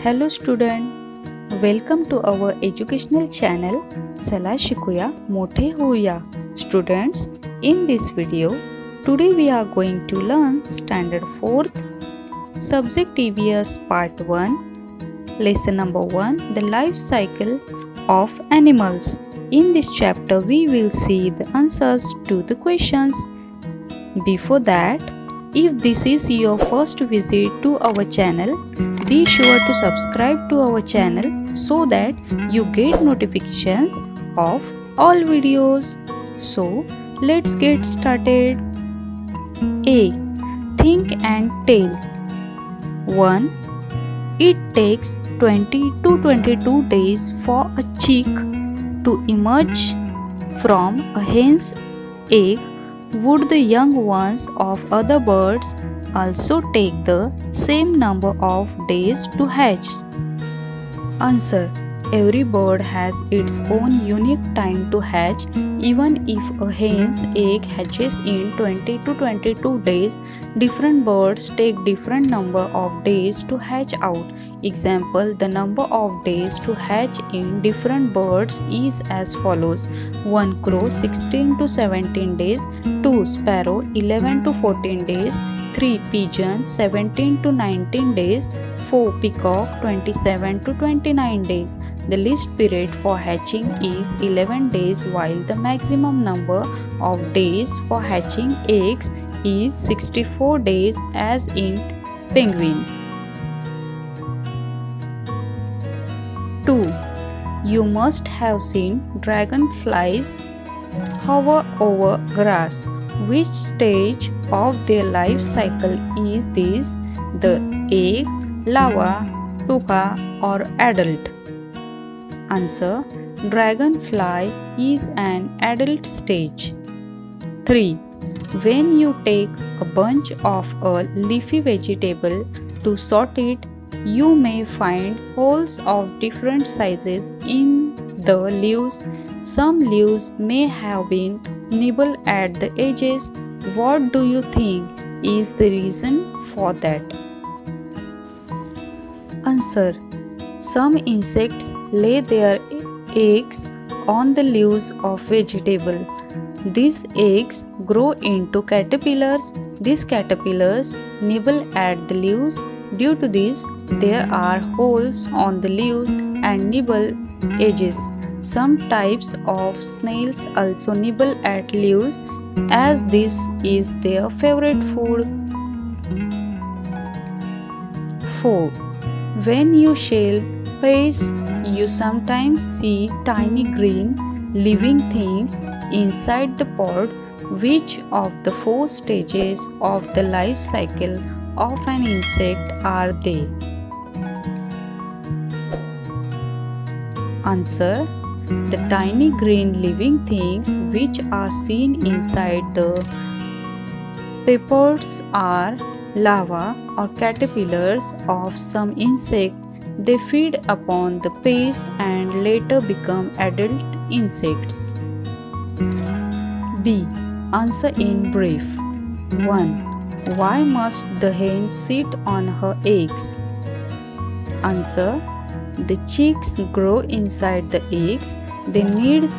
Hello student, welcome to our educational channel चला शिकूया मोठे होऊया. Students, in this video, today we are going to learn Standard 4th Subject EVS Part 1, Lesson number 1, The Life Cycle of Animals. In this chapter, we will see the answers to the questions. Before that, if this is your first visit to our channel, be sure to subscribe to our channel so that you get notifications of all videos. So, let's get started. A. Think and tell. 1. It takes 20 to 22 days for a chick to emerge from a hen's egg. Would the young ones of other birds also take the same number of days to hatch? Answer. Every bird has its own unique time to hatch. Even if a hen's egg hatches in 20 to 22 days, different birds take different number of days to hatch out. Example, the number of days to hatch in different birds is as follows: 1 crow 16 to 17 days, 2 sparrow 11 to 14 days, 3 pigeon 17 to 19 days, 4 peacock 27 to 29 days. The least period for hatching is 11 days, while the maximum number of days for hatching eggs is 64 days as in penguin. 2. You must have seen dragonflies hover over grass. Which stage of their life cycle is this? The egg, larva, pupa, or adult? Answer. Dragonfly is an adult stage. 3. When you take a bunch of a leafy vegetable to sort it, you may find holes of different sizes in the leaves. Some leaves may have been nibbled at the edges. What do you think is the reason for that? Answer. Some insects lay their eggs on the leaves of vegetable. These eggs grow into caterpillars. These caterpillars nibble at the leaves. Due to this, there are holes on the leaves and nibble edges. Some types of snails also nibble at leaves, as this is their favorite food. 4. When you shell fish, you sometimes see tiny green living things inside the pod. Which of the 4 stages of the life cycle of an insect are they? Answer. The tiny green living things which are seen inside the papods are larvae or caterpillars of some insect. They feed upon the paste and later become adult insects. B. Answer in brief. 1. Why must the hen sit on her eggs? Answer. The chicks grow inside the eggs. They need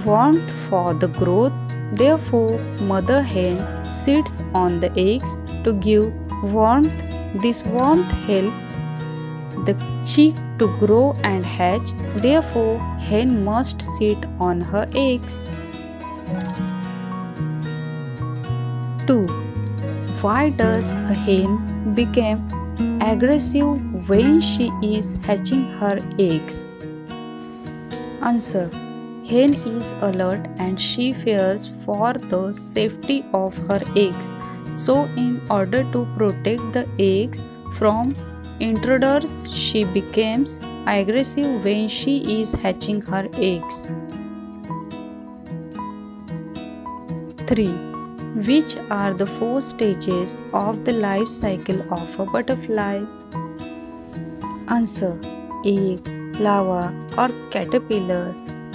warmth for the growth. Therefore, mother hen sits on the eggs to give warmth. This warmth helps the chick to grow and hatch. Therefore, hen must sit on her eggs. 2. Why does a hen become aggressive when she is hatching her eggs? Answer. Hen is alert and she fears for the safety of her eggs. So, in order to protect the eggs from intruders, she becomes aggressive when she is hatching her eggs. 3. Which are the 4 stages of the life cycle of a butterfly? Answer. Egg, larva or caterpillar,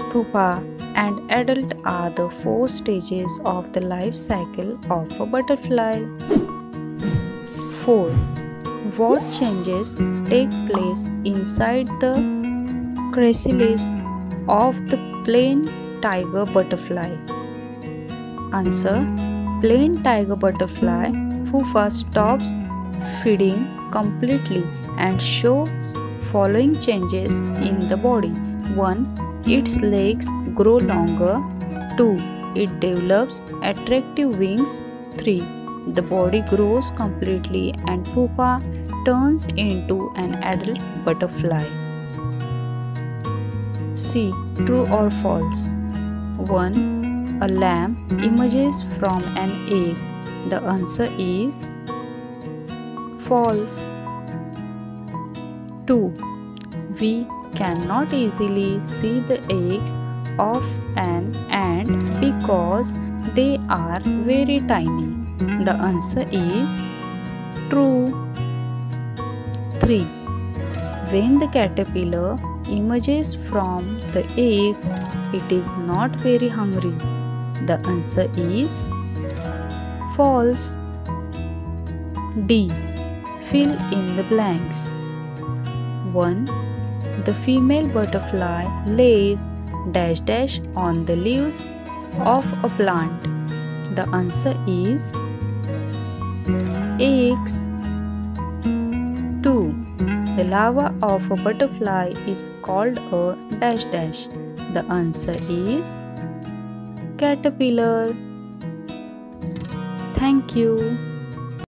pupa and adult are the 4 stages of the life cycle of a butterfly. 4. What changes take place inside the chrysalis of the plain tiger butterfly? Answer: plain tiger butterfly pupa stops feeding completely and shows following changes in the body. 1. Its legs grow longer. 2. It develops attractive wings. 3. The body grows completely and pupa turns into an adult butterfly. C. True or false? 1. A lamb emerges from an egg. The answer is false. 2. We cannot easily see the eggs of an ant because they are very tiny. The answer is true. 3. When the caterpillar emerges from the egg, it is not very hungry. The answer is false. D. Fill in the blanks. 1. The female butterfly lays dash dash on the leaves of a plant. The answer is eggs. 2. The larva of a butterfly is called a dash dash. The answer is caterpillar. Thank you.